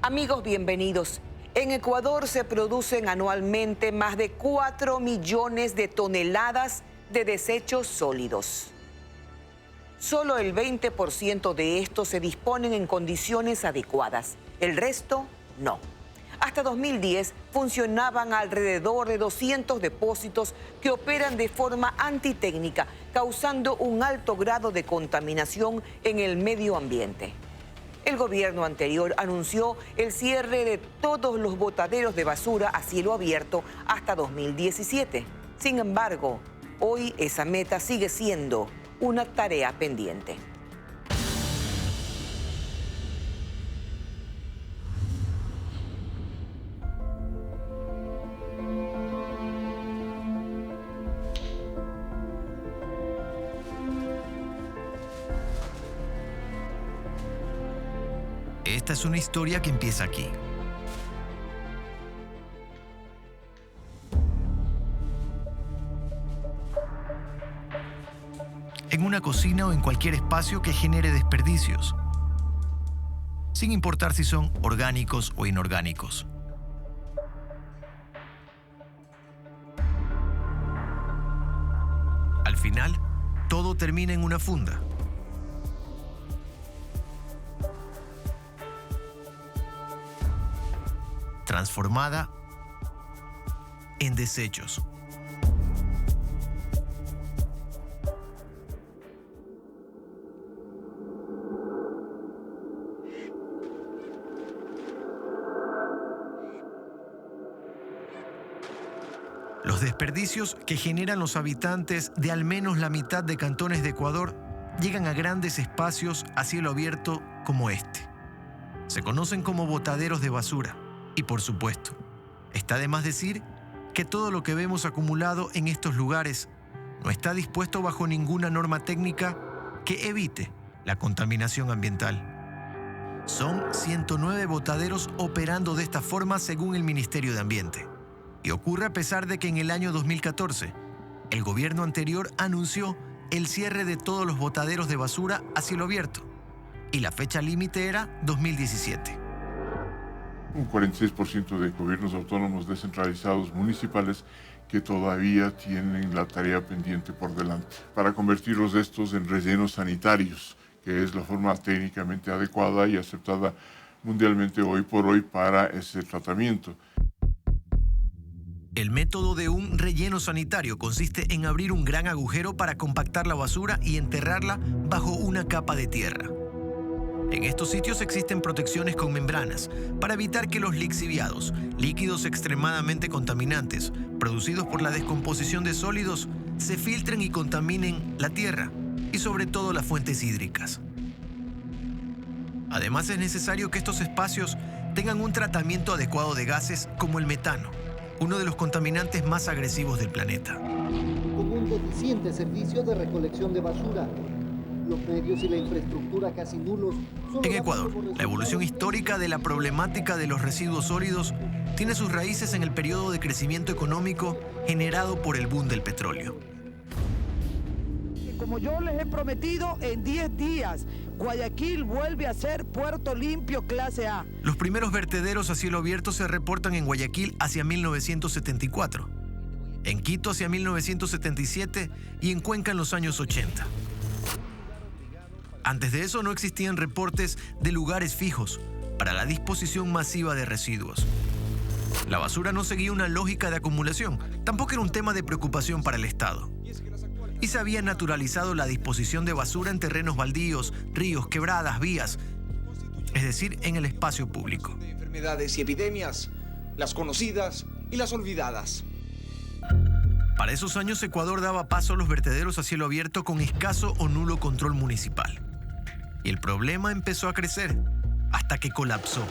Amigos, bienvenidos. En Ecuador se producen anualmente más de 4 millones de toneladas de desechos sólidos. Solo el 20% de estos se disponen en condiciones adecuadas. El resto, no. Hasta 2010 funcionaban alrededor de 200 depósitos que operan de forma antitécnica, causando un alto grado de contaminación en el medio ambiente. El gobierno anterior anunció el cierre de todos los botaderos de basura a cielo abierto hasta 2017. Sin embargo, hoy esa meta sigue siendo una tarea pendiente. Esta es una historia que empieza aquí. En una cocina o en cualquier espacio que genere desperdicios, sin importar si son orgánicos o inorgánicos. Al final, todo termina en una funda. Transformada en desechos. Los desperdicios que generan los habitantes de al menos la mitad de cantones de Ecuador llegan a grandes espacios a cielo abierto como este. Se conocen como botaderos de basura. Y por supuesto, está de más decir que todo lo que vemos acumulado en estos lugares no está dispuesto bajo ninguna norma técnica que evite la contaminación ambiental. Son 109 botaderos operando de esta forma según el Ministerio de Ambiente. Y ocurre a pesar de que en el año 2014, el gobierno anterior anunció el cierre de todos los botaderos de basura a cielo abierto. Y la fecha límite era 2017. Un 46% de gobiernos autónomos descentralizados municipales que todavía tienen la tarea pendiente por delante para convertirlos estos en rellenos sanitarios, que es la forma técnicamente adecuada y aceptada mundialmente hoy por hoy para ese tratamiento. El método de un relleno sanitario consiste en abrir un gran agujero para compactar la basura y enterrarla bajo una capa de tierra. En estos sitios existen protecciones con membranas para evitar que los lixiviados, líquidos extremadamente contaminantes, producidos por la descomposición de sólidos, se filtren y contaminen la tierra y sobre todo las fuentes hídricas. Además, es necesario que estos espacios tengan un tratamiento adecuado de gases como el metano, uno de los contaminantes más agresivos del planeta. Con un deficiente servicio de recolección de basura, los medios y la infraestructura casi nulos. En Ecuador, la evolución histórica de la problemática de los residuos sólidos tiene sus raíces en el periodo de crecimiento económico generado por el boom del petróleo. Como yo les he prometido, en 10 días, Guayaquil vuelve a ser puerto limpio clase A. Los primeros vertederos a cielo abierto se reportan en Guayaquil hacia 1974, en Quito hacia 1977 y en Cuenca en los años 80. Antes de eso no existían reportes de lugares fijos para la disposición masiva de residuos. La basura no seguía una lógica de acumulación, tampoco era un tema de preocupación para el Estado. Y se había naturalizado la disposición de basura en terrenos baldíos, ríos, quebradas, vías, es decir, en el espacio público. De enfermedades y epidemias, las conocidas y las olvidadas. Para esos años, Ecuador daba paso a los vertederos a cielo abierto con escaso o nulo control municipal. Y el problema empezó a crecer hasta que colapsó.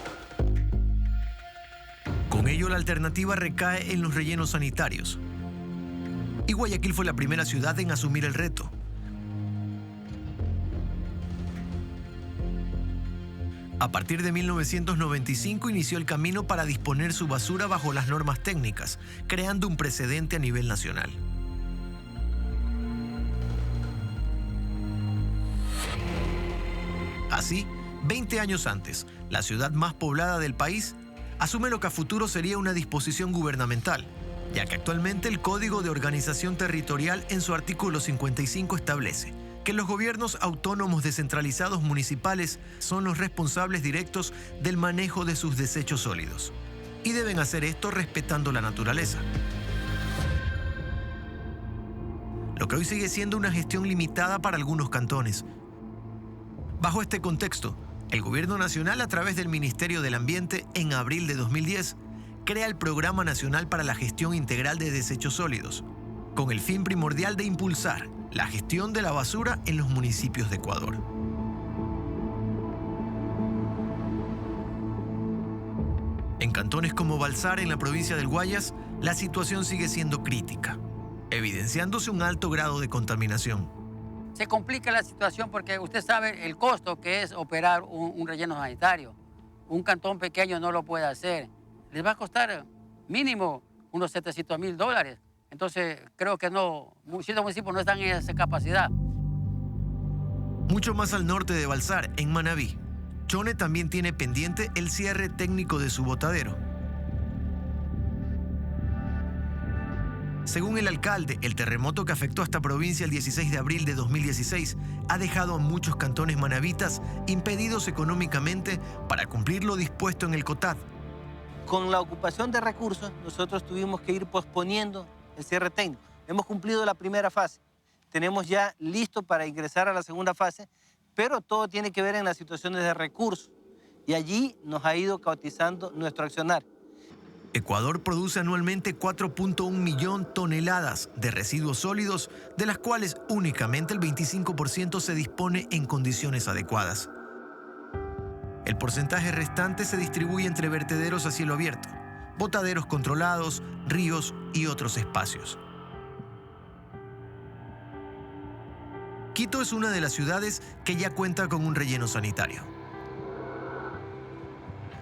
Con ello, la alternativa recae en los rellenos sanitarios. Y Guayaquil fue la primera ciudad en asumir el reto. A partir de 1995 inició el camino para disponer su basura bajo las normas técnicas, creando un precedente a nivel nacional. Así, 20 años antes, la ciudad más poblada del país asume lo que a futuro sería una disposición gubernamental, ya que actualmente el Código de Organización Territorial en su artículo 55 establece que los gobiernos autónomos descentralizados municipales son los responsables directos del manejo de sus desechos sólidos y deben hacer esto respetando la naturaleza. Lo que hoy sigue siendo una gestión limitada para algunos cantones. Bajo este contexto, el Gobierno Nacional, a través del Ministerio del Ambiente, en abril de 2010, crea el Programa Nacional para la Gestión Integral de Desechos Sólidos, con el fin primordial de impulsar la gestión de la basura en los municipios de Ecuador. En cantones como Balsar, en la provincia del Guayas, la situación sigue siendo crítica, evidenciándose un alto grado de contaminación. Se complica la situación porque usted sabe el costo que es operar un relleno sanitario. Un cantón pequeño no lo puede hacer. Les va a costar mínimo unos $700,000. Entonces creo que no, ciertos municipios no están en esa capacidad. Mucho más al norte de Balsar, en Manabí, Chone también tiene pendiente el cierre técnico de su botadero. Según el alcalde, el terremoto que afectó a esta provincia el 16 de abril de 2016 ha dejado a muchos cantones manabitas impedidos económicamente para cumplir lo dispuesto en el COTAD. Con la ocupación de recursos, nosotros tuvimos que ir posponiendo el cierre técnico. Hemos cumplido la primera fase. Tenemos ya listo para ingresar a la segunda fase, pero todo tiene que ver en las situaciones de recursos. Y allí nos ha ido caotizando nuestro accionar. Ecuador produce anualmente 4.1 millón toneladas de residuos sólidos, de las cuales únicamente el 25% se dispone en condiciones adecuadas. El porcentaje restante se distribuye entre vertederos a cielo abierto, botaderos controlados, ríos y otros espacios. Quito es una de las ciudades que ya cuenta con un relleno sanitario.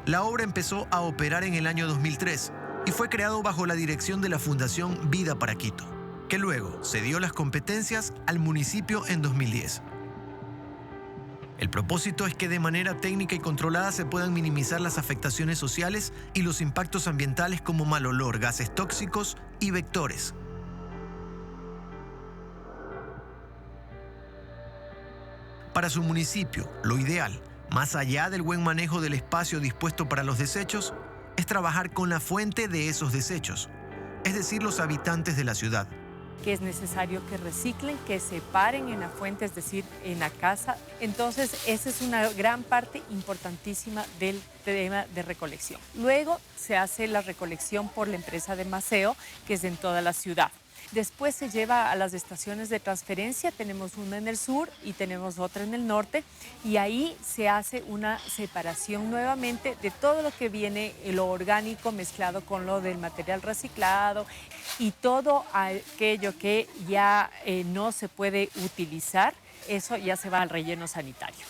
La obra empezó a operar en el año 2003 y fue creado bajo la dirección de la Fundación Vida para Quito, que luego cedió las competencias al municipio en 2010. El propósito es que de manera técnica y controlada se puedan minimizar las afectaciones sociales y los impactos ambientales como mal olor, gases tóxicos y vectores. Para su municipio, lo ideal, más allá del buen manejo del espacio dispuesto para los desechos, es trabajar con la fuente de esos desechos, es decir, los habitantes de la ciudad. Que es necesario que reciclen, que separen en la fuente, es decir, en la casa. Entonces, esa es una gran parte importantísima del tema de recolección. Luego se hace la recolección por la empresa de Maceo, que es en toda la ciudad. Después se lleva a las estaciones de transferencia, tenemos una en el sur y tenemos otra en el norte, y ahí se hace una separación nuevamente de todo lo que viene, lo orgánico mezclado con lo del material reciclado y todo aquello que ya no se puede utilizar, eso ya se va al relleno sanitario.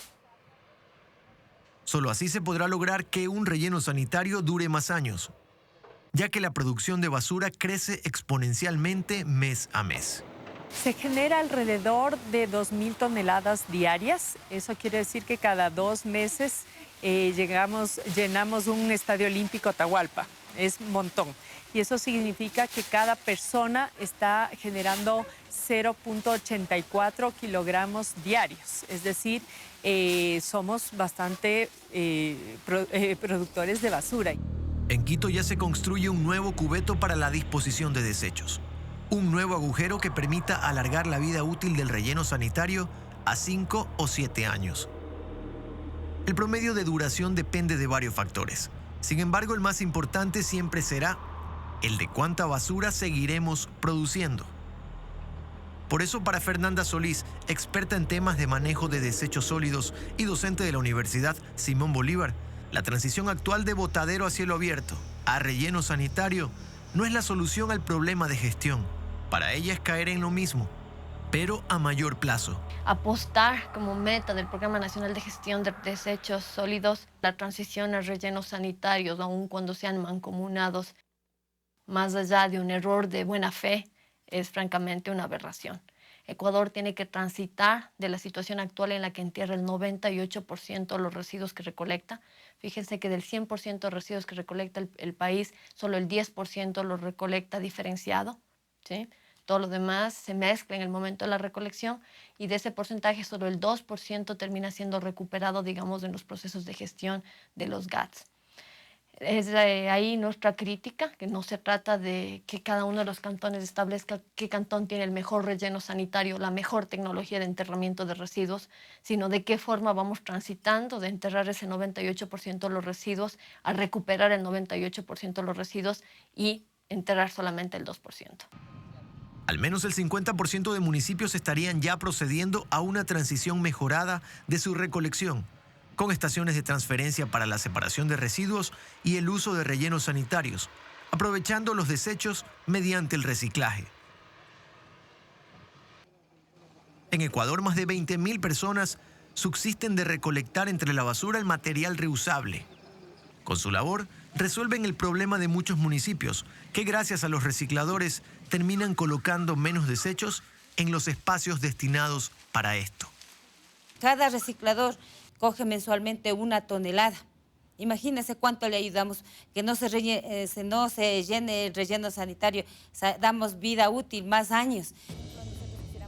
Solo así se podrá lograr que un relleno sanitario dure más años, ya que la producción de basura crece exponencialmente mes a mes. Se genera alrededor de 2.000 toneladas diarias. Eso quiere decir que cada 2 meses llenamos un estadio olímpico Atahualpa. Es un montón. Y eso significa que cada persona está generando 0.84 kilogramos diarios. Es decir, somos bastante productores de basura. En Quito ya se construye un nuevo cubeto para la disposición de desechos. Un nuevo agujero que permita alargar la vida útil del relleno sanitario a 5 o 7 años. El promedio de duración depende de varios factores. Sin embargo, el más importante siempre será el de cuánta basura seguiremos produciendo. Por eso, para Fernanda Solís, experta en temas de manejo de desechos sólidos y docente de la Universidad Simón Bolívar, la transición actual de botadero a cielo abierto a relleno sanitario no es la solución al problema de gestión. Para ella es caer en lo mismo, pero a mayor plazo. Apostar como meta del Programa Nacional de Gestión de Desechos Sólidos la transición a rellenos sanitarios, aun cuando sean mancomunados, más allá de un error de buena fe, es francamente una aberración. Ecuador tiene que transitar de la situación actual en la que entierra el 98% de los residuos que recolecta. Fíjense que del 100% de residuos que recolecta el país, solo el 10% los recolecta diferenciado, ¿sí? Todo lo demás se mezcla en el momento de la recolección y de ese porcentaje solo el 2% termina siendo recuperado, digamos, en los procesos de gestión de los GATS. Es ahí nuestra crítica, que no se trata de que cada uno de los cantones establezca qué cantón tiene el mejor relleno sanitario, la mejor tecnología de enterramiento de residuos, sino de qué forma vamos transitando de enterrar ese 98% de los residuos a recuperar el 98% de los residuos y enterrar solamente el 2%. Al menos el 50% de municipios estarían ya procediendo a una transición mejorada de su recolección, con estaciones de transferencia para la separación de residuos y el uso de rellenos sanitarios, aprovechando los desechos mediante el reciclaje. En Ecuador, más de 20.000 personas subsisten de recolectar entre la basura el material reusable. Con su labor, resuelven el problema de muchos municipios que, gracias a los recicladores, terminan colocando menos desechos en los espacios destinados para esto. Cada reciclador coge mensualmente 1 tonelada. Imagínense cuánto le ayudamos, que no se llene el relleno sanitario, damos vida útil, más años.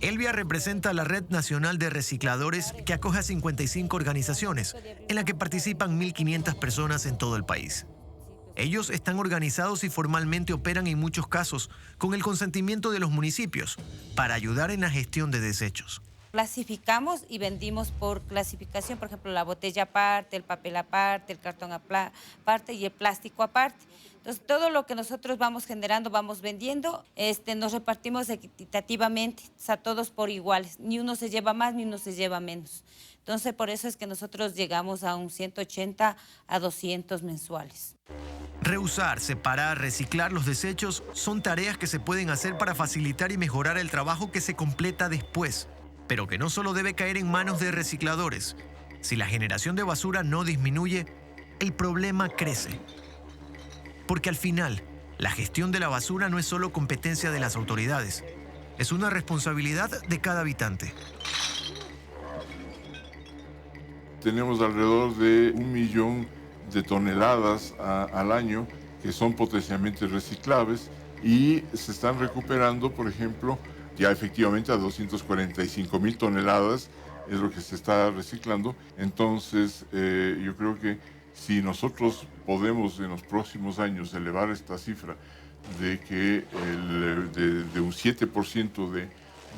Elvia representa la Red Nacional de Recicladores, que acoge a 55 organizaciones, en la que participan 1.500 personas en todo el país. Ellos están organizados y formalmente operan en muchos casos con el consentimiento de los municipios para ayudar en la gestión de desechos. Clasificamos y vendimos por clasificación, por ejemplo, la botella aparte, el papel aparte, el cartón aparte y el plástico aparte. Entonces, todo lo que nosotros vamos generando, vamos vendiendo, nos repartimos equitativamente, o sea, todos por iguales. Ni uno se lleva más, ni uno se lleva menos. Entonces, por eso es que nosotros llegamos a un 180 a 200 mensuales. Reusar, separar, reciclar los desechos son tareas que se pueden hacer para facilitar y mejorar el trabajo que se completa después, pero que no solo debe caer en manos de recicladores. Si la generación de basura no disminuye, el problema crece. Porque al final, la gestión de la basura no es solo competencia de las autoridades, es una responsabilidad de cada habitante. Tenemos alrededor de 1 millón de toneladas al año que son potencialmente reciclables y se están recuperando, por ejemplo, ya efectivamente a 245.000 toneladas es lo que se está reciclando. Entonces, yo creo que si nosotros podemos en los próximos años elevar esta cifra de que de un 7%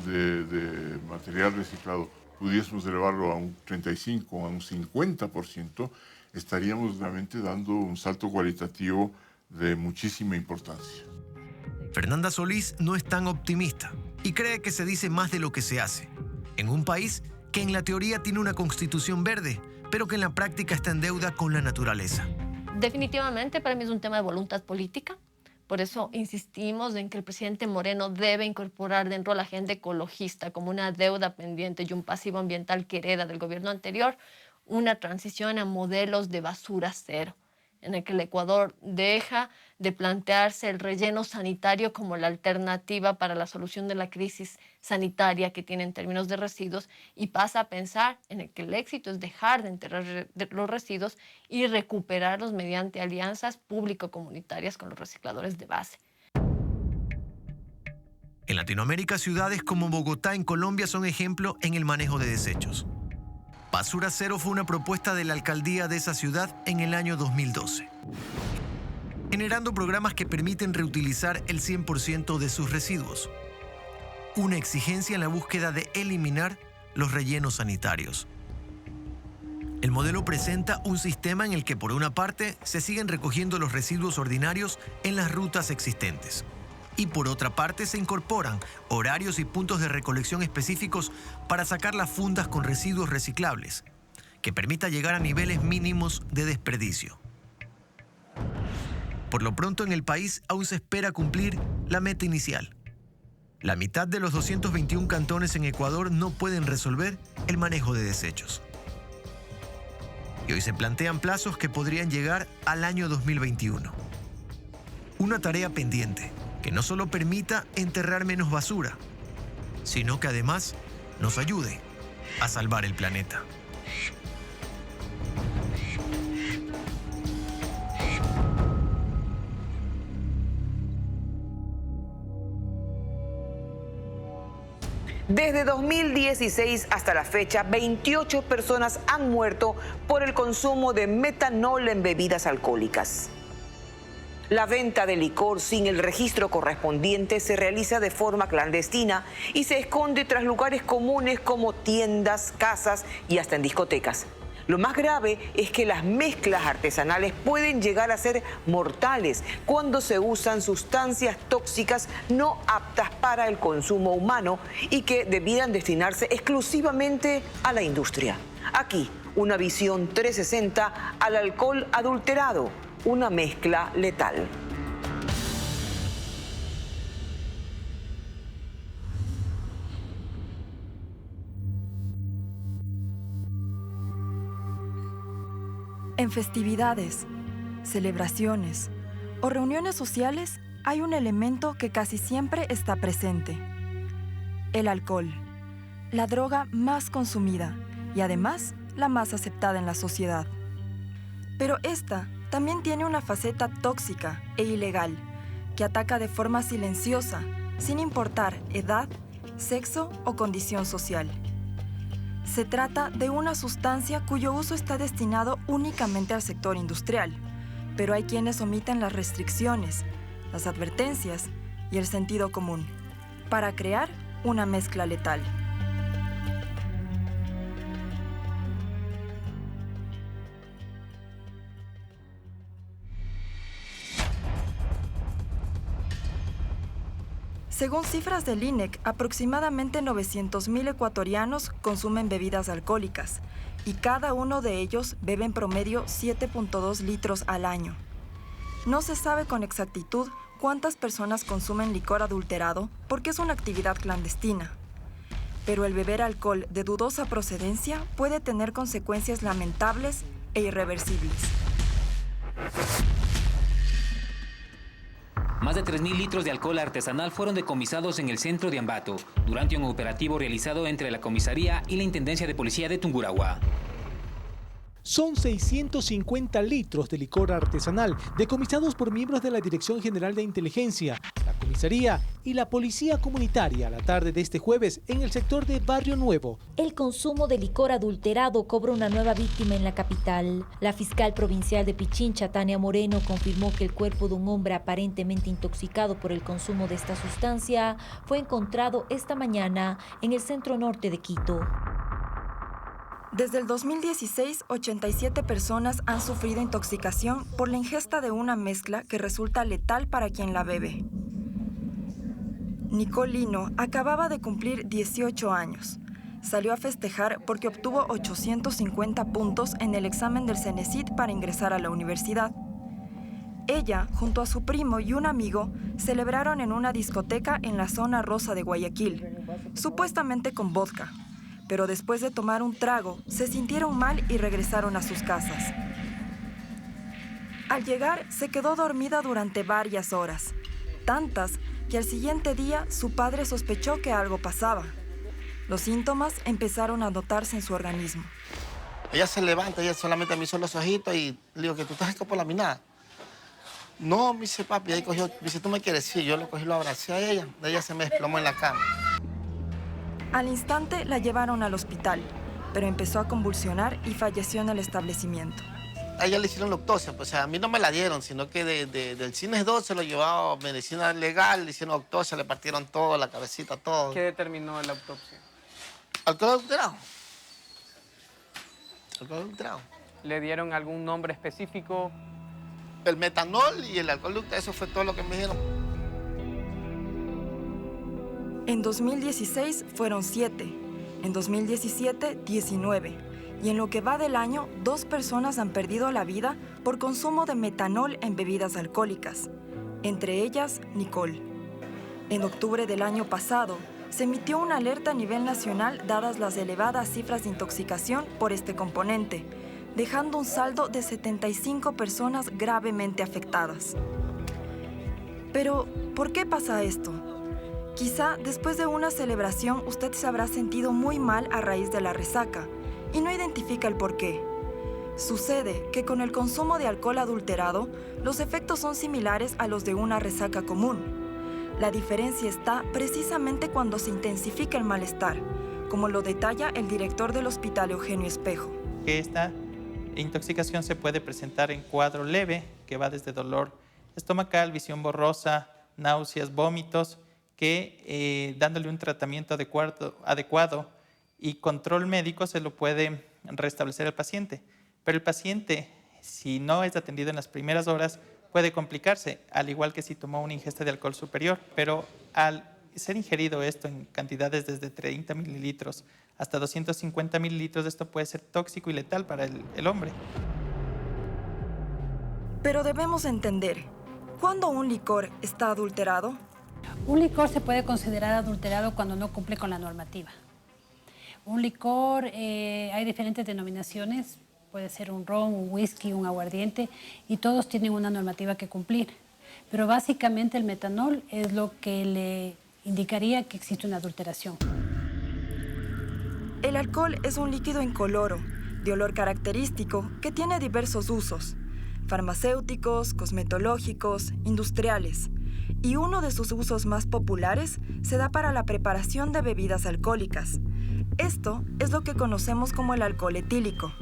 de material reciclado pudiésemos elevarlo a un 35%, a un 50%, estaríamos realmente dando un salto cualitativo de muchísima importancia. Fernanda Solís no es tan optimista y cree que se dice más de lo que se hace, en un país que en la teoría tiene una constitución verde, pero que en la práctica está en deuda con la naturaleza. Definitivamente para mí es un tema de voluntad política. Por eso insistimos en que el presidente Moreno debe incorporar dentro de la agenda ecologista como una deuda pendiente y un pasivo ambiental que hereda del gobierno anterior, una transición a modelos de basura cero, en el que el Ecuador deja de plantearse el relleno sanitario como la alternativa para la solución de la crisis sanitaria que tiene en términos de residuos y pasa a pensar en el que el éxito es dejar de enterrar los residuos y recuperarlos mediante alianzas público-comunitarias con los recicladores de base. En Latinoamérica, ciudades como Bogotá en Colombia son ejemplo en el manejo de desechos. Basura Cero fue una propuesta de la alcaldía de esa ciudad en el año 2012, generando programas que permiten reutilizar el 100% de sus residuos. Una exigencia en la búsqueda de eliminar los rellenos sanitarios. El modelo presenta un sistema en el que, por una parte, se siguen recogiendo los residuos ordinarios en las rutas existentes. Y por otra parte se incorporan horarios y puntos de recolección específicos para sacar las fundas con residuos reciclables, que permita llegar a niveles mínimos de desperdicio. Por lo pronto en el país aún se espera cumplir la meta inicial. La mitad de los 221 cantones en Ecuador no pueden resolver el manejo de desechos. Y hoy se plantean plazos que podrían llegar al año 2021. Una tarea pendiente que no solo permita enterrar menos basura, sino que además nos ayude a salvar el planeta. Desde 2016 hasta la fecha, 28 personas han muerto por el consumo de metanol en bebidas alcohólicas. La venta de licor sin el registro correspondiente se realiza de forma clandestina y se esconde tras lugares comunes como tiendas, casas y hasta en discotecas. Lo más grave es que las mezclas artesanales pueden llegar a ser mortales cuando se usan sustancias tóxicas no aptas para el consumo humano y que debieran destinarse exclusivamente a la industria. Aquí, una visión 360 al alcohol adulterado, una mezcla letal. En festividades, celebraciones o reuniones sociales hay un elemento que casi siempre está presente: el alcohol, la droga más consumida y además la más aceptada en la sociedad. Pero esta también tiene una faceta tóxica e ilegal que ataca de forma silenciosa, sin importar edad, sexo o condición social. Se trata de una sustancia cuyo uso está destinado únicamente al sector industrial, pero hay quienes omiten las restricciones, las advertencias y el sentido común para crear una mezcla letal. Según cifras del INEC, aproximadamente 900.000 ecuatorianos consumen bebidas alcohólicas y cada uno de ellos bebe en promedio 7.2 litros al año. No se sabe con exactitud cuántas personas consumen licor adulterado porque es una actividad clandestina. Pero el beber alcohol de dudosa procedencia puede tener consecuencias lamentables e irreversibles. Más de 3.000 litros de alcohol artesanal fueron decomisados en el centro de Ambato durante un operativo realizado entre la comisaría y la Intendencia de Policía de Tungurahua. Son 650 litros de licor artesanal decomisados por miembros de la Dirección General de Inteligencia, la Comisaría y la Policía Comunitaria a la tarde de este jueves en el sector de Barrio Nuevo. El consumo de licor adulterado cobra una nueva víctima en la capital. La fiscal provincial de Pichincha, Tania Moreno, confirmó que el cuerpo de un hombre aparentemente intoxicado por el consumo de esta sustancia fue encontrado esta mañana en el centro norte de Quito. Desde el 2016, 87 personas han sufrido intoxicación por la ingesta de una mezcla que resulta letal para quien la bebe. Nicole Lino acababa de cumplir 18 años. Salió a festejar porque obtuvo 850 puntos en el examen del Cenecit para ingresar a la universidad. Ella, junto a su primo y un amigo, celebraron en una discoteca en la zona rosa de Guayaquil, supuestamente con vodka. Pero después de tomar un trago, se sintieron mal y regresaron a sus casas. Al llegar, se quedó dormida durante varias horas, tantas que al siguiente día su padre sospechó que algo pasaba. Los síntomas empezaron a notarse en su organismo. Ella se levanta, ella solamente me hizo los ojitos y le digo que tú estás escopolaminada. No, me dice papi, ahí cogió, me dice, ¿tú me quieres? Sí, yo lo cogí, lo abracé a ella, ella se me desplomó en la cama. Al instante la llevaron al hospital, pero empezó a convulsionar y falleció en el establecimiento. A ella le hicieron la autopsia, pues a mí no me la dieron, sino que del Cines 2 se lo llevaba a medicina legal, le hicieron autopsia, le partieron todo, la cabecita, todo. ¿Qué determinó la autopsia? Alcohol adulterado. Alcohol adulterado. ¿Le dieron algún nombre específico? El metanol y el alcohol adulterado, eso fue todo lo que me dijeron. En 2016 fueron 7, en 2017 19, y en lo que va del año 2 personas han perdido la vida por consumo de metanol en bebidas alcohólicas, entre ellas Nicole. En octubre del año pasado se emitió una alerta a nivel nacional dadas las elevadas cifras de intoxicación por este componente, dejando un saldo de 75 personas gravemente afectadas. Pero, ¿por qué pasa esto? Quizá después de una celebración usted se habrá sentido muy mal a raíz de la resaca y no identifica el porqué. Sucede que con el consumo de alcohol adulterado, los efectos son similares a los de una resaca común. La diferencia está precisamente cuando se intensifica el malestar, como lo detalla el director del Hospital Eugenio Espejo. Esta intoxicación se puede presentar en cuadro leve, que va desde dolor estomacal, visión borrosa, náuseas, vómitos, que dándole un tratamiento adecuado y control médico se lo puede restablecer al paciente. Pero el paciente, si no es atendido en las primeras horas, puede complicarse, al igual que si tomó una ingesta de alcohol superior. Pero al ser ingerido esto en cantidades desde 30 mililitros hasta 250 mililitros, esto puede ser tóxico y letal para el hombre. Pero debemos entender, ¿cuándo un licor está adulterado? Un licor se puede considerar adulterado cuando no cumple con la normativa. Un licor, hay diferentes denominaciones, puede ser un ron, un whisky, un aguardiente, y todos tienen una normativa que cumplir. Pero básicamente el metanol es lo que le indicaría que existe una adulteración. El alcohol es un líquido incoloro, de olor característico, que tiene diversos usos: farmacéuticos, cosmetológicos, industriales. Y uno de sus usos más populares se da para la preparación de bebidas alcohólicas. Esto es lo que conocemos como el alcohol etílico.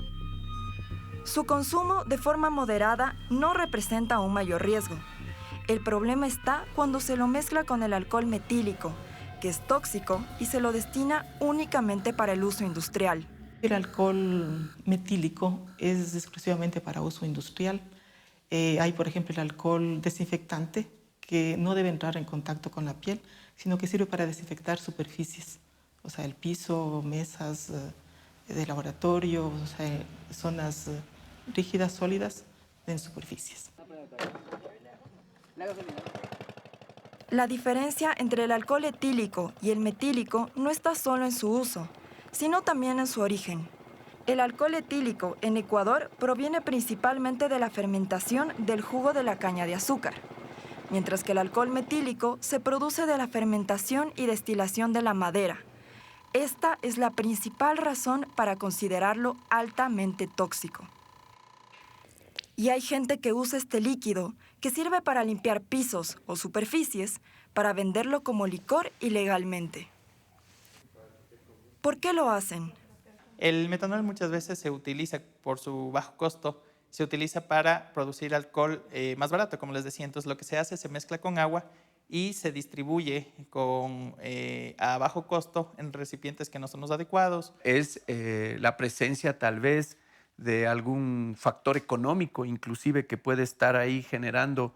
Su consumo de forma moderada no representa un mayor riesgo. El problema está cuando se lo mezcla con el alcohol metílico, que es tóxico y se lo destina únicamente para el uso industrial. El alcohol metílico es exclusivamente para uso industrial. Hay, por ejemplo, el alcohol desinfectante, que no debe entrar en contacto con la piel, sino que sirve para desinfectar superficies, o sea, el piso, mesas de laboratorio, o sea, zonas rígidas, sólidas en superficies. La diferencia entre el alcohol etílico y el metílico no está solo en su uso, sino también en su origen. El alcohol etílico en Ecuador proviene principalmente de la fermentación del jugo de la caña de azúcar, mientras que el alcohol metílico se produce de la fermentación y destilación de la madera. Esta es la principal razón para considerarlo altamente tóxico. Y hay gente que usa este líquido, que sirve para limpiar pisos o superficies, para venderlo como licor ilegalmente. ¿Por qué lo hacen? El metanol muchas veces se utiliza por su bajo costo, se utiliza para producir alcohol más barato, como les decía. Entonces lo que se hace, se mezcla con agua y se distribuye a bajo costo en recipientes que no son los adecuados. Es la presencia tal vez de algún factor económico, inclusive, que puede estar ahí generando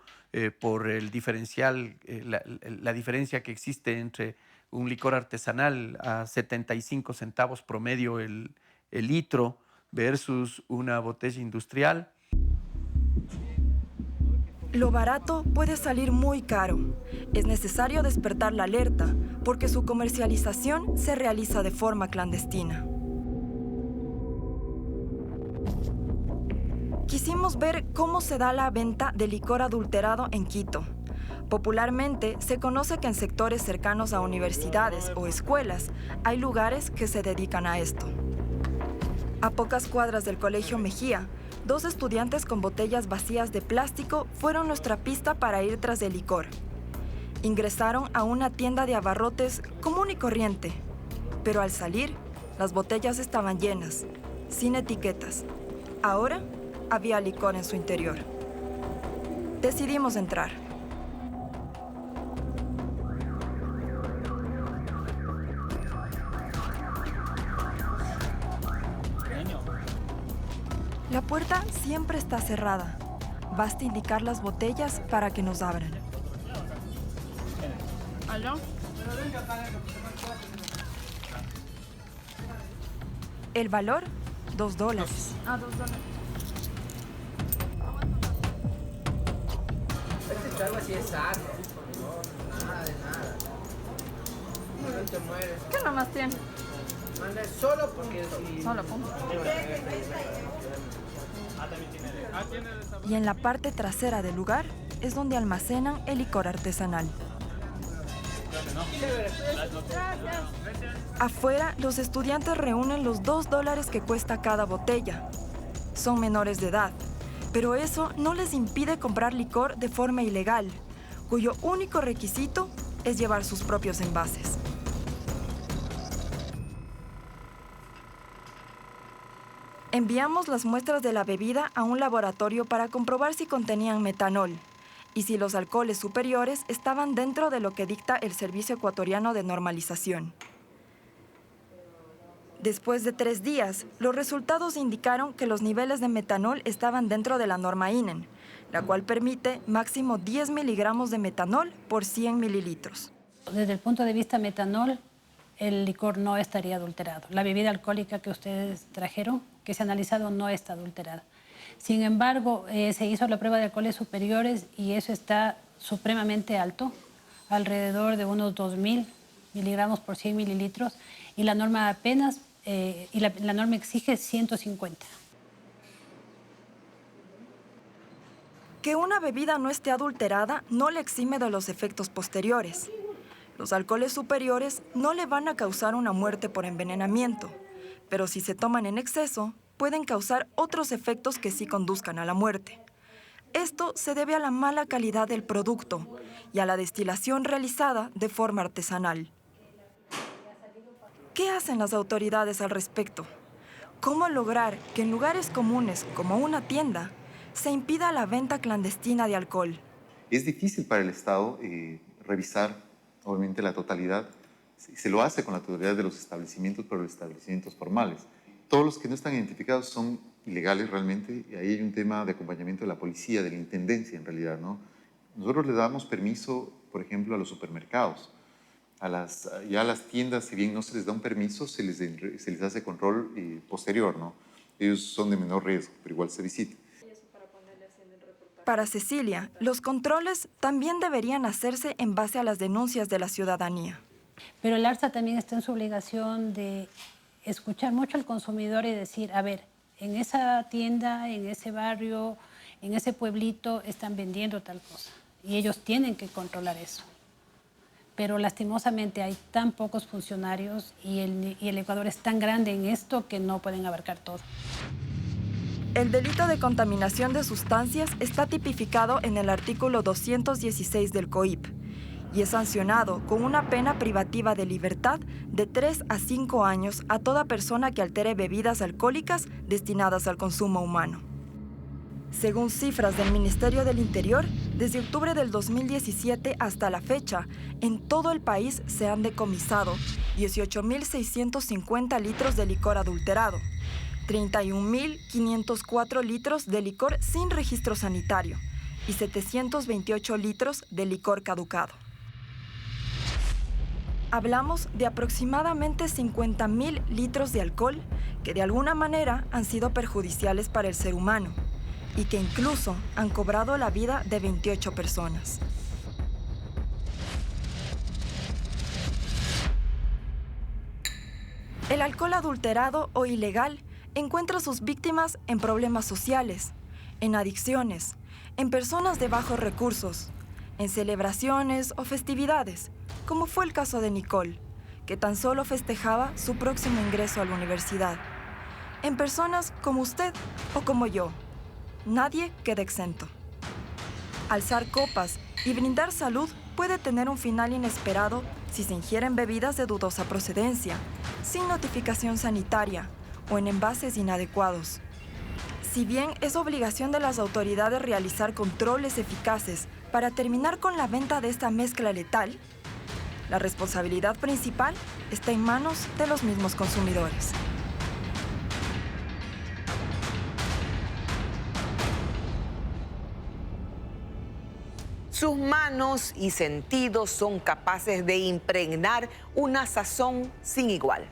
por el diferencial, la diferencia que existe entre un licor artesanal a 75 centavos promedio el litro versus una botella industrial. Lo barato puede salir muy caro. Es necesario despertar la alerta porque su comercialización se realiza de forma clandestina. Quisimos ver cómo se da la venta de licor adulterado en Quito. Popularmente se conoce que en sectores cercanos a universidades o escuelas hay lugares que se dedican a esto. A pocas cuadras del Colegio Mejía, 2 estudiantes con botellas vacías de plástico fueron nuestra pista para ir tras el licor. Ingresaron a una tienda de abarrotes común y corriente, pero al salir, las botellas estaban llenas, sin etiquetas. Ahora había licor en su interior. Decidimos entrar. La puerta siempre está cerrada. Basta indicar las botellas para que nos abran. ¿Aló? El valor, $2. $2. Este trago así es sano. Nada de nada. No te mueres. ¿Qué nomás tiene? Manda solo porque si... Solo punto. Y en la parte trasera del lugar es donde almacenan el licor artesanal. Afuera, los estudiantes reúnen los $2 que cuesta cada botella. Son menores de edad, pero eso no les impide comprar licor de forma ilegal, cuyo único requisito es llevar sus propios envases. Enviamos las muestras de la bebida a un laboratorio para comprobar si contenían metanol y si los alcoholes superiores estaban dentro de lo que dicta el Servicio Ecuatoriano de Normalización. Después de 3 días, los resultados indicaron que los niveles de metanol estaban dentro de la norma INEN, la cual permite máximo 10 miligramos de metanol por 100 mililitros. Desde el punto de vista metanol, el licor no estaría adulterado. La bebida alcohólica que ustedes trajeron, que se ha analizado, no está adulterada. Sin embargo, se hizo la prueba de alcoholes superiores y eso está supremamente alto, alrededor de unos 2.000 miligramos por 100 mililitros, y la norma apenas, la norma exige 150. Que una bebida no esté adulterada no le exime de los efectos posteriores. Los alcoholes superiores no le van a causar una muerte por envenenamiento, pero si se toman en exceso, pueden causar otros efectos que sí conduzcan a la muerte. Esto se debe a la mala calidad del producto y a la destilación realizada de forma artesanal. ¿Qué hacen las autoridades al respecto? ¿Cómo lograr que en lugares comunes como una tienda se impida la venta clandestina de alcohol? Es difícil para el Estado revisar, obviamente, la totalidad. Se lo hace con la totalidad de los establecimientos, pero los establecimientos formales. Todos los que no están identificados son ilegales realmente, y ahí hay un tema de acompañamiento de la policía, de la intendencia en realidad, ¿no? Nosotros le damos permiso, por ejemplo, a los supermercados. Ya a las tiendas, si bien no se les da un permiso, se les hace control posterior, ¿no? Ellos son de menor riesgo, pero igual se visita. Para Cecilia, los controles también deberían hacerse en base a las denuncias de la ciudadanía. Pero el ARSA también está en su obligación de escuchar mucho al consumidor y decir, a ver, en esa tienda, en ese barrio, en ese pueblito están vendiendo tal cosa. Y ellos tienen que controlar eso. Pero lastimosamente hay tan pocos funcionarios y el Ecuador es tan grande en esto que no pueden abarcar todo. El delito de contaminación de sustancias está tipificado en el artículo 216 del COIP y es sancionado con una pena privativa de libertad de 3 a 5 años a toda persona que altere bebidas alcohólicas destinadas al consumo humano. Según cifras del Ministerio del Interior, desde octubre del 2017 hasta la fecha, en todo el país se han decomisado 18.650 litros de licor adulterado, 31.504 litros de licor sin registro sanitario y 728 litros de licor caducado. Hablamos de aproximadamente 50.000 litros de alcohol que de alguna manera han sido perjudiciales para el ser humano y que incluso han cobrado la vida de 28 personas. El alcohol adulterado o ilegal encuentra sus víctimas en problemas sociales, en adicciones, en personas de bajos recursos, en celebraciones o festividades, como fue el caso de Nicole, que tan solo festejaba su próximo ingreso a la universidad, en personas como usted o como yo. Nadie queda exento. Alzar copas y brindar salud puede tener un final inesperado si se ingieren bebidas de dudosa procedencia, sin notificación sanitaria o en envases inadecuados. Si bien es obligación de las autoridades realizar controles eficaces para terminar con la venta de esta mezcla letal, la responsabilidad principal está en manos de los mismos consumidores. Sus manos y sentidos son capaces de impregnar una sazón sin igual.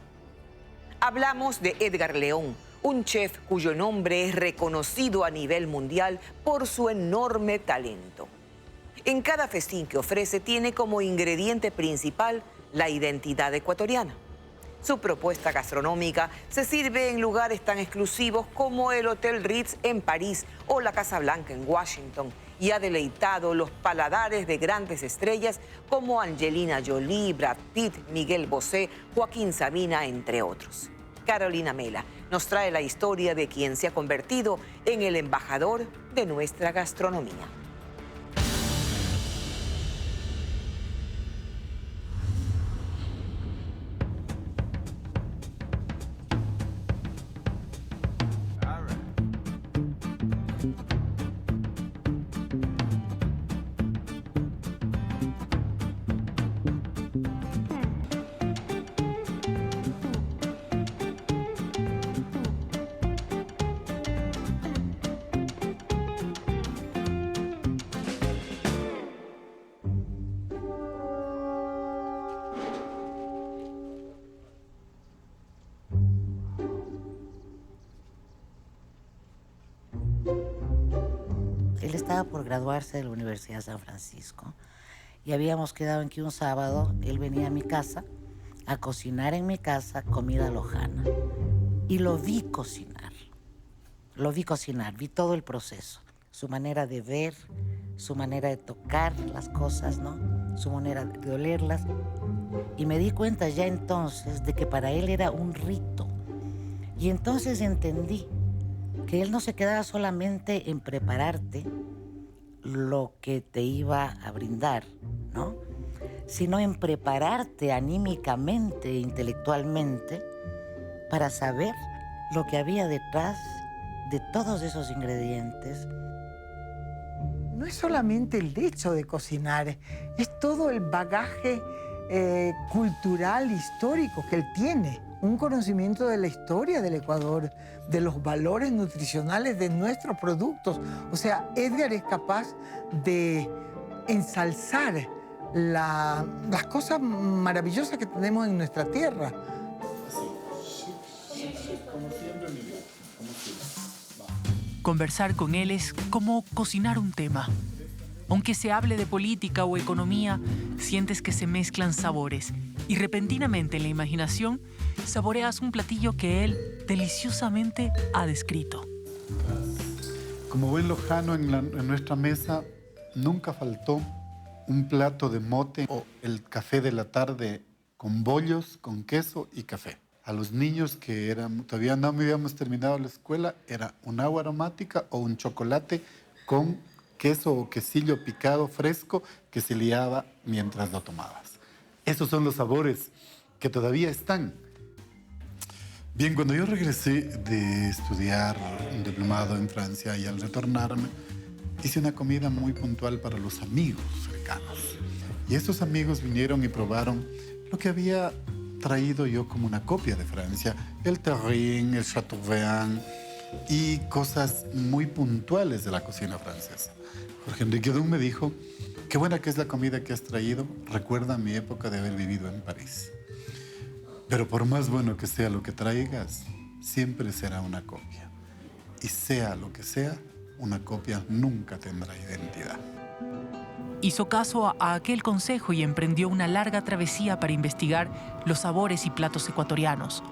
Hablamos de Edgar León, un chef cuyo nombre es reconocido a nivel mundial por su enorme talento. En cada festín que ofrece tiene como ingrediente principal la identidad ecuatoriana. Su propuesta gastronómica se sirve en lugares tan exclusivos como el Hotel Ritz en París o la Casa Blanca en Washington, y ha deleitado los paladares de grandes estrellas como Angelina Jolie, Brad Pitt, Miguel Bosé, Joaquín Sabina, entre otros. Carolina Mela nos trae la historia de quien se ha convertido en el embajador de nuestra gastronomía. Él estaba por graduarse de la Universidad de San Francisco y habíamos quedado en que un sábado él venía a mi casa a cocinar en mi casa comida lojana. Y lo vi cocinar, vi todo el proceso, su manera de ver, su manera de tocar las cosas, ¿no? Su manera de olerlas. Y me di cuenta ya entonces de que para él era un rito. Y entonces entendí que él no se quedaba solamente en prepararte lo que te iba a brindar, ¿no? Sino en prepararte anímicamente e intelectualmente para saber lo que había detrás de todos esos ingredientes. No es solamente el hecho de cocinar, es todo el bagaje cultural, histórico que él tiene. Un conocimiento de la historia del Ecuador, de los valores nutricionales de nuestros productos. O sea, Edgar es capaz de ensalzar las cosas maravillosas que tenemos en nuestra tierra. Conversar con él es como cocinar un tema. Aunque se hable de política o economía, sientes que se mezclan sabores y repentinamente en la imaginación saboreas un platillo que él deliciosamente ha descrito. Como buen lojano, en nuestra mesa nunca faltó un plato de mote o el café de la tarde con bollos, con queso y café. A los niños que todavía no habíamos terminado la escuela, era un agua aromática o un chocolate con queso o quesillo picado fresco que se liaba mientras lo tomabas. Esos son los sabores que todavía están. Bien, cuando yo regresé de estudiar un diplomado en Francia y al retornarme, hice una comida muy puntual para los amigos cercanos. Y estos amigos vinieron y probaron lo que había traído yo como una copia de Francia, el terrine, el chateaubriand y cosas muy puntuales de la cocina francesa. Jorge Enrique Dunn me dijo, qué buena que es la comida que has traído, recuerda mi época de haber vivido en París. Pero por más bueno que sea lo que traigas, siempre será una copia. Y sea lo que sea, una copia nunca tendrá identidad. Hizo caso a aquel consejo y emprendió una larga travesía para investigar los sabores y platos ecuatorianos.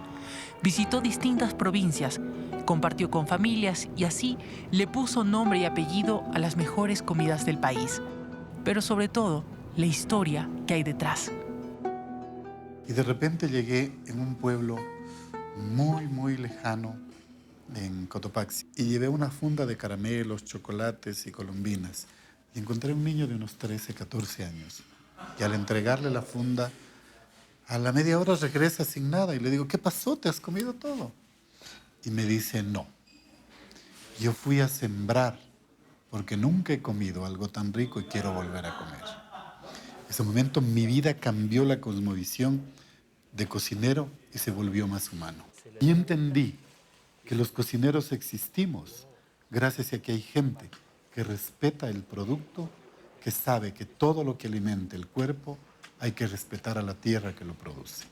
Visitó distintas provincias, compartió con familias y así le puso nombre y apellido a las mejores comidas del país. Pero sobre todo, la historia que hay detrás. Y de repente llegué en un pueblo muy, muy lejano, en Cotopaxi, y llevé una funda de caramelos, chocolates y colombinas. Y encontré un niño de unos 13, 14 años. Y al entregarle la funda, a la media hora regresa sin nada. Y le digo, ¿qué pasó? ¿Te has comido todo? Y me dice, no. Yo fui a sembrar porque nunca he comido algo tan rico y quiero volver a comer. En ese momento mi vida cambió la cosmovisión de cocinero y se volvió más humano. Y entendí que los cocineros existimos gracias a que hay gente que respeta el producto, que sabe que todo lo que alimente el cuerpo hay que respetar a la tierra que lo produce.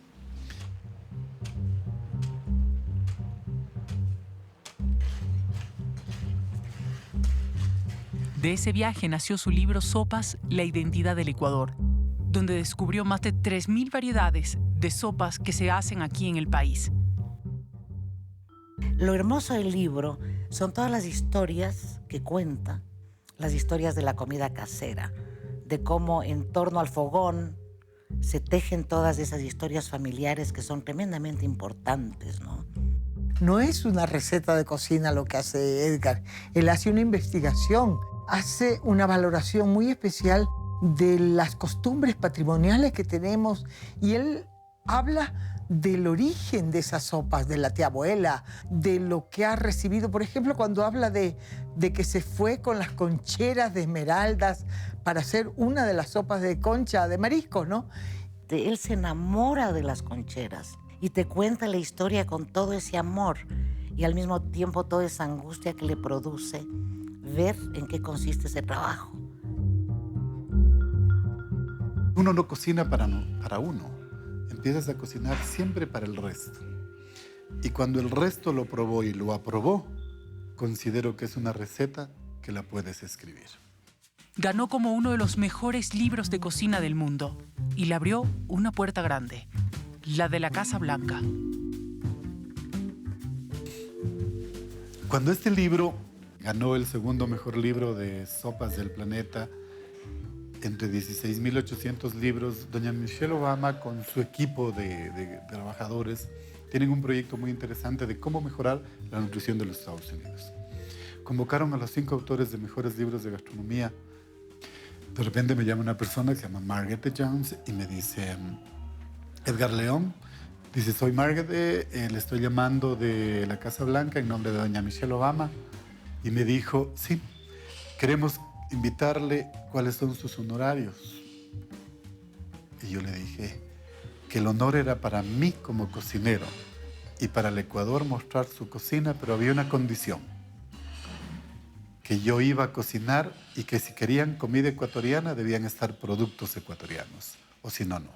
De ese viaje nació su libro Sopas, la identidad del Ecuador, donde descubrió más de 3.000 variedades de sopas que se hacen aquí en el país. Lo hermoso del libro son todas las historias que cuenta las historias de la comida casera, de cómo en torno al fogón se tejen todas esas historias familiares que son tremendamente importantes, ¿no? No es una receta de cocina lo que hace Edgar. Él hace una investigación, hace una valoración muy especial de las costumbres patrimoniales que tenemos y él habla del origen de esas sopas, de la tía abuela, de lo que ha recibido. Por ejemplo, cuando habla de que se fue con las concheras de esmeraldas para hacer una de las sopas de concha de mariscos, ¿no? Él se enamora de las concheras y te cuenta la historia con todo ese amor y al mismo tiempo toda esa angustia que le produce ver en qué consiste ese trabajo. Uno no cocina para uno. Empiezas a cocinar siempre para el resto. Y cuando el resto lo probó y lo aprobó, considero que es una receta que la puedes escribir. Ganó como uno de los mejores libros de cocina del mundo y le abrió una puerta grande, la de la Casa Blanca. Cuando este libro ganó el segundo mejor libro de sopas del planeta, entre 16.800 libros, doña Michelle Obama con su equipo de trabajadores tienen un proyecto muy interesante de cómo mejorar la nutrición de los Estados Unidos. Convocaron a los 5 autores de mejores libros de gastronomía. De repente me llama una persona que se llama Margaret Jones y me dice, Edgar León, dice, soy Margaret, le estoy llamando de la Casa Blanca en nombre de doña Michelle Obama. Y me dijo, sí, queremos invitarle cuáles son sus honorarios. Y yo le dije que el honor era para mí como cocinero y para el Ecuador mostrar su cocina, pero había una condición, que yo iba a cocinar y que si querían comida ecuatoriana debían estar productos ecuatorianos, o si no, no.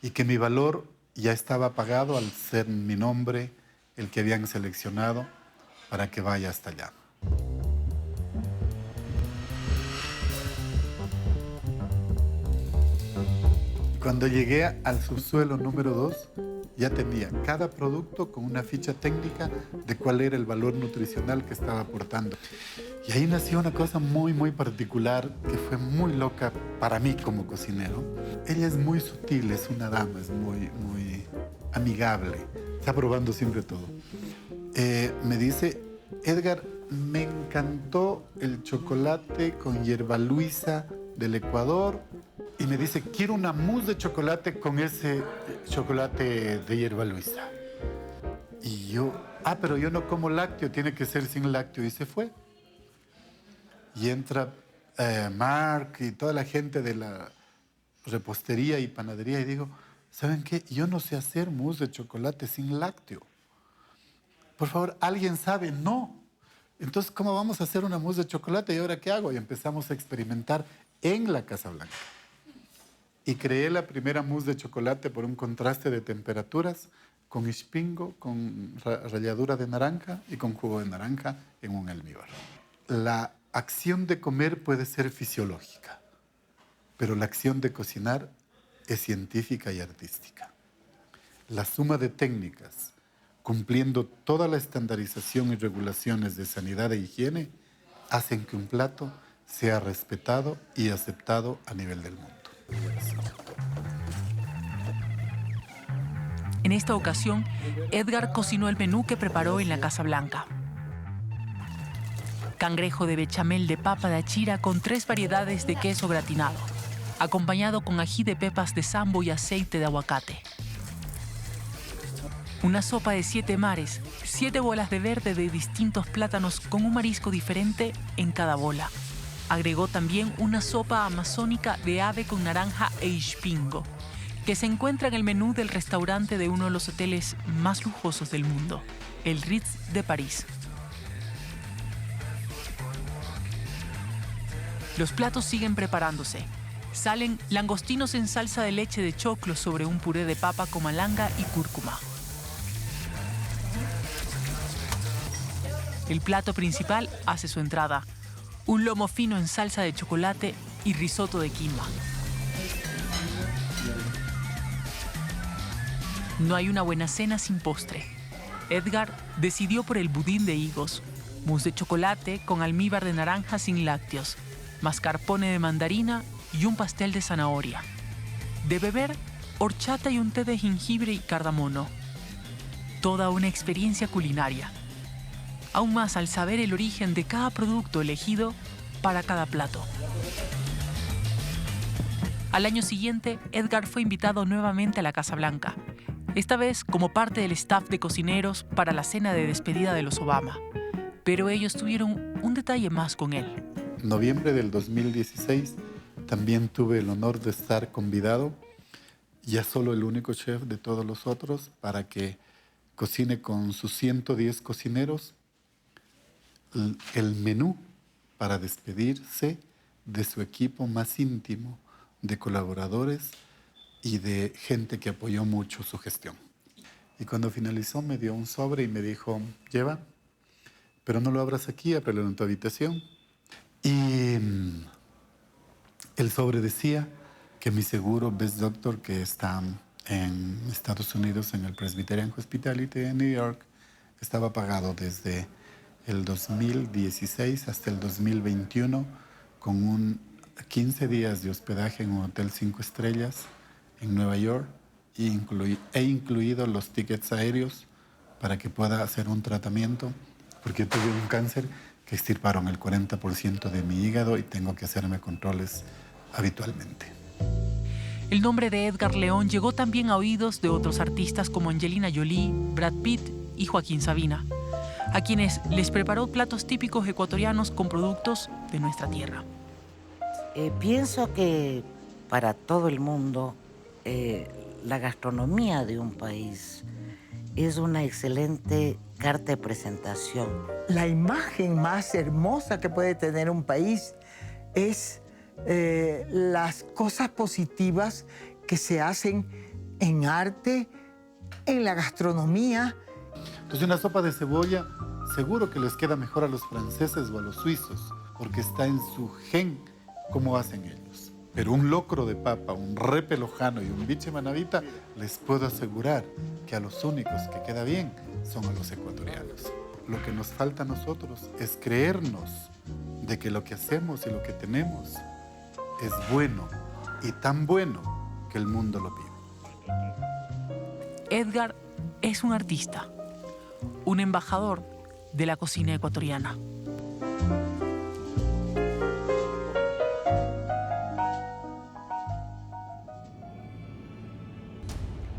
Y que mi valor ya estaba pagado al ser mi nombre el que habían seleccionado para que vaya hasta allá. Cuando llegué al subsuelo número 2, ya tenía cada producto con una ficha técnica de cuál era el valor nutricional que estaba aportando. Y ahí nació una cosa muy, muy particular que fue muy loca para mí como cocinero. Ella es muy sutil, es una dama, es muy, muy amigable. Está probando siempre todo. Me dice, Edgar, me encantó el chocolate con hierba luisa del Ecuador. Y me dice, quiero una mousse de chocolate con ese chocolate de hierba luisa. Y yo, pero yo no como lácteo, tiene que ser sin lácteo. Y se fue. Y entra Mark y toda la gente de la repostería y panadería y digo, ¿saben qué? Yo no sé hacer mousse de chocolate sin lácteo. Por favor, ¿alguien sabe? No. Entonces, ¿cómo vamos a hacer una mousse de chocolate? ¿Y ahora qué hago? Y empezamos a experimentar en la Casa Blanca. Y creé la primera mousse de chocolate por un contraste de temperaturas con espingo, con ralladura de naranja y con jugo de naranja en un almíbar. La acción de comer puede ser fisiológica, pero la acción de cocinar es científica y artística. La suma de técnicas, cumpliendo toda la estandarización y regulaciones de sanidad e higiene, hacen que un plato sea respetado y aceptado a nivel del mundo. En esta ocasión, Edgar cocinó el menú que preparó en la Casa Blanca. Cangrejo de bechamel de papa de achira con 3 variedades de queso gratinado, acompañado con ají de pepas de sambo y aceite de aguacate. Una sopa de 7 mares, 7 bolas de verde de distintos plátanos con un marisco diferente en cada bola. Agregó también una sopa amazónica de ave con naranja e espingo, que se encuentra en el menú del restaurante de uno de los hoteles más lujosos del mundo, el Ritz de París. Los platos siguen preparándose. Salen langostinos en salsa de leche de choclo sobre un puré de papa con malanga y cúrcuma. El plato principal hace su entrada. Un lomo fino en salsa de chocolate y risotto de quinoa. No hay una buena cena sin postre. Edgar decidió por el budín de higos, mousse de chocolate con almíbar de naranja sin lácteos, mascarpone de mandarina y un pastel de zanahoria. De beber, horchata y un té de jengibre y cardamomo. Toda una experiencia culinaria. Aún más al saber el origen de cada producto elegido para cada plato. Al año siguiente, Edgar fue invitado nuevamente a la Casa Blanca, esta vez como parte del staff de cocineros para la cena de despedida de los Obama. Pero ellos tuvieron un detalle más con él. En noviembre del 2016 también tuve el honor de estar convidado, ya solo el único chef de todos los otros, para que cocine con sus 110 cocineros el menú para despedirse de su equipo más íntimo, de colaboradores y de gente que apoyó mucho su gestión. Y cuando finalizó me dio un sobre y me dijo, lleva, pero no lo abras aquí, ábrelo en tu habitación. Y el sobre decía que mi seguro Best Doctor, que está en Estados Unidos en el Presbyterian Hospitality en New York, estaba pagado desde el 2016 hasta el 2021 con 15 días de hospedaje en un hotel 5 estrellas en Nueva York e incluido los tickets aéreos para que pueda hacer un tratamiento, porque tuve un cáncer que extirparon el 40% de mi hígado y tengo que hacerme controles habitualmente. El nombre de Edgar León llegó también a oídos de otros artistas como Angelina Jolie, Brad Pitt y Joaquín Sabina, a quienes les preparó platos típicos ecuatorianos con productos de nuestra tierra. Pienso que para todo el mundo la gastronomía de un país es una excelente carta de presentación. La imagen más hermosa que puede tener un país es las cosas positivas que se hacen en arte, en la gastronomía. Entonces una sopa de cebolla seguro que les queda mejor a los franceses o a los suizos, porque está en su gen cómo hacen ellos. Pero un locro de papa, un repe lojano y un biche manavita, les puedo asegurar que a los únicos que queda bien son a los ecuatorianos. Lo que nos falta a nosotros es creernos de que lo que hacemos y lo que tenemos es bueno y tan bueno que el mundo lo pide. Edgar es un artista, un embajador de la cocina ecuatoriana.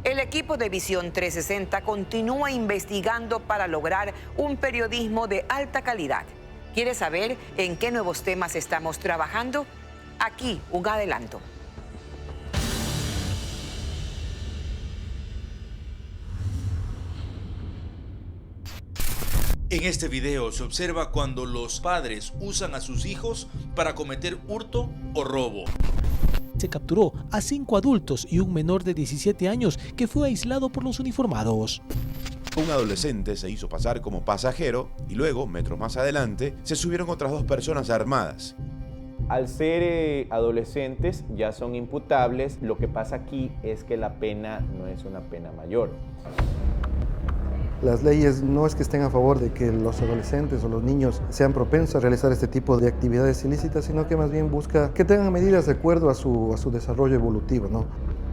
El equipo de Visión 360 continúa investigando para lograr un periodismo de alta calidad. ¿Quieres saber en qué nuevos temas estamos trabajando? Aquí un adelanto. En este video se observa cuando los padres usan a sus hijos para cometer hurto o robo. Se capturó a 5 adultos y un menor de 17 años que fue aislado por los uniformados. Un adolescente se hizo pasar como pasajero y luego, metros más adelante, se subieron otras 2 personas armadas. Al ser adolescentes ya son imputables, lo que pasa aquí es que la pena no es una pena mayor. Las leyes no es que estén a favor de que los adolescentes o los niños sean propensos a realizar este tipo de actividades ilícitas, sino que más bien busca que tengan medidas de acuerdo a su desarrollo evolutivo, ¿no?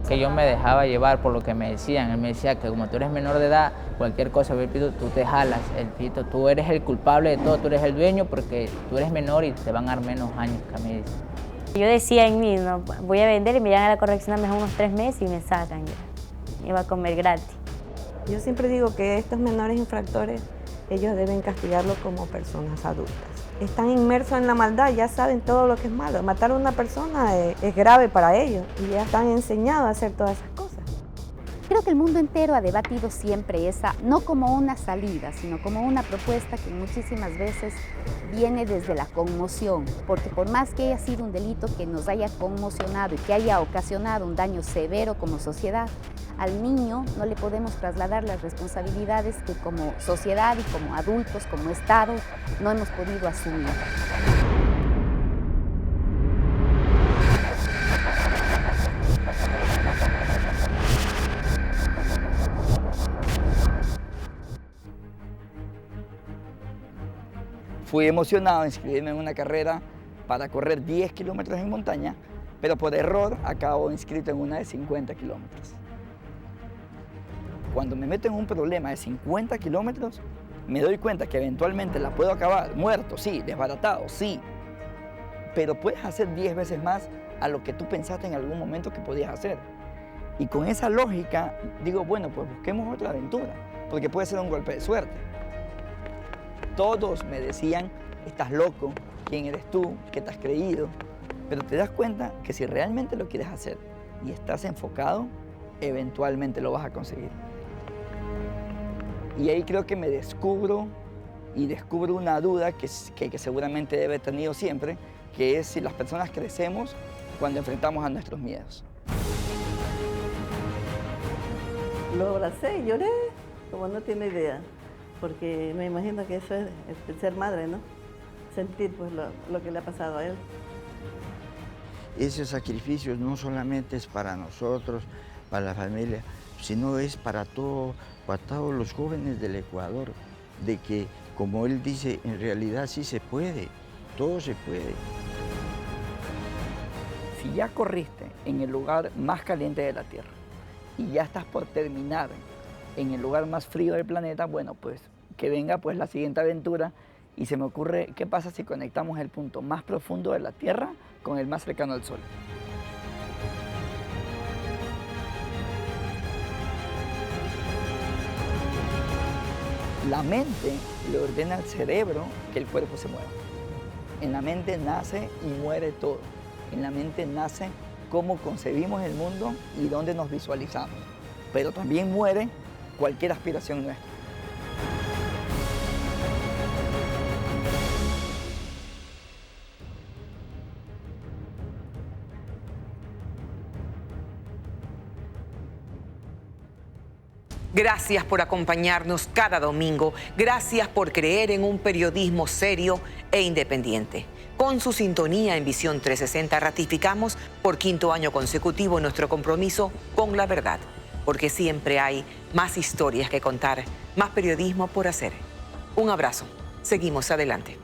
Que yo me dejaba llevar por lo que me decían. Él me decía que como tú eres menor de edad, cualquier cosa, el pito, tú te jalas, el pito, tú eres el culpable de todo, tú eres el dueño porque tú eres menor y te van a dar menos años que a mí. Yo decía en mí, no, voy a vender y me llegan a la corrección mejor unos 3 meses y me sacan ya. Iba a comer gratis. Yo siempre digo que estos menores infractores, ellos deben castigarlos como personas adultas. Están inmersos en la maldad, ya saben todo lo que es malo. Matar a una persona es grave para ellos y ya están enseñados a hacer todas esas cosas. Creo que el mundo entero ha debatido siempre esa, no como una salida, sino como una propuesta que muchísimas veces viene desde la conmoción, porque por más que haya sido un delito que nos haya conmocionado y que haya ocasionado un daño severo como sociedad, al niño no le podemos trasladar las responsabilidades que como sociedad y como adultos, como Estado, no hemos podido asumir. Fui emocionado a inscribirme en una carrera para correr 10 kilómetros en montaña, pero por error acabo inscrito en una de 50 kilómetros. Cuando me meto en un problema de 50 kilómetros, me doy cuenta que eventualmente la puedo acabar muerto, sí, desbaratado, sí, pero puedes hacer 10 veces más a lo que tú pensaste en algún momento que podías hacer. Y con esa lógica digo, bueno, pues busquemos otra aventura, porque puede ser un golpe de suerte. Todos me decían, estás loco, ¿quién eres tú? ¿Qué te has creído? Pero te das cuenta que si realmente lo quieres hacer y estás enfocado, eventualmente lo vas a conseguir. Y ahí creo que me descubro una duda que seguramente debe haber tenido siempre, que es si las personas crecemos cuando enfrentamos a nuestros miedos. Lo abracé y lloré, como no tiene idea, porque me imagino que eso es el ser madre, ¿no? Sentir pues lo que le ha pasado a él. Ese sacrificio no solamente es para nosotros, para la familia, sino es para todos los jóvenes del Ecuador, de que, como él dice, en realidad sí se puede, todo se puede. Si ya corriste en el lugar más caliente de la Tierra y ya estás por terminar en el lugar más frío del planeta, bueno, pues que venga pues la siguiente aventura. Y se me ocurre, ¿qué pasa si conectamos el punto más profundo de la Tierra con el más cercano al Sol? La mente le ordena al cerebro que el cuerpo se mueva. En la mente nace y muere todo. En la mente nace cómo concebimos el mundo y dónde nos visualizamos. Pero también muere cualquier aspiración nuestra. Gracias por acompañarnos cada domingo. Gracias por creer en un periodismo serio e independiente. Con su sintonía en Visión 360 ratificamos por 5º año consecutivo nuestro compromiso con la verdad, porque siempre hay más historias que contar, más periodismo por hacer. Un abrazo. Seguimos adelante.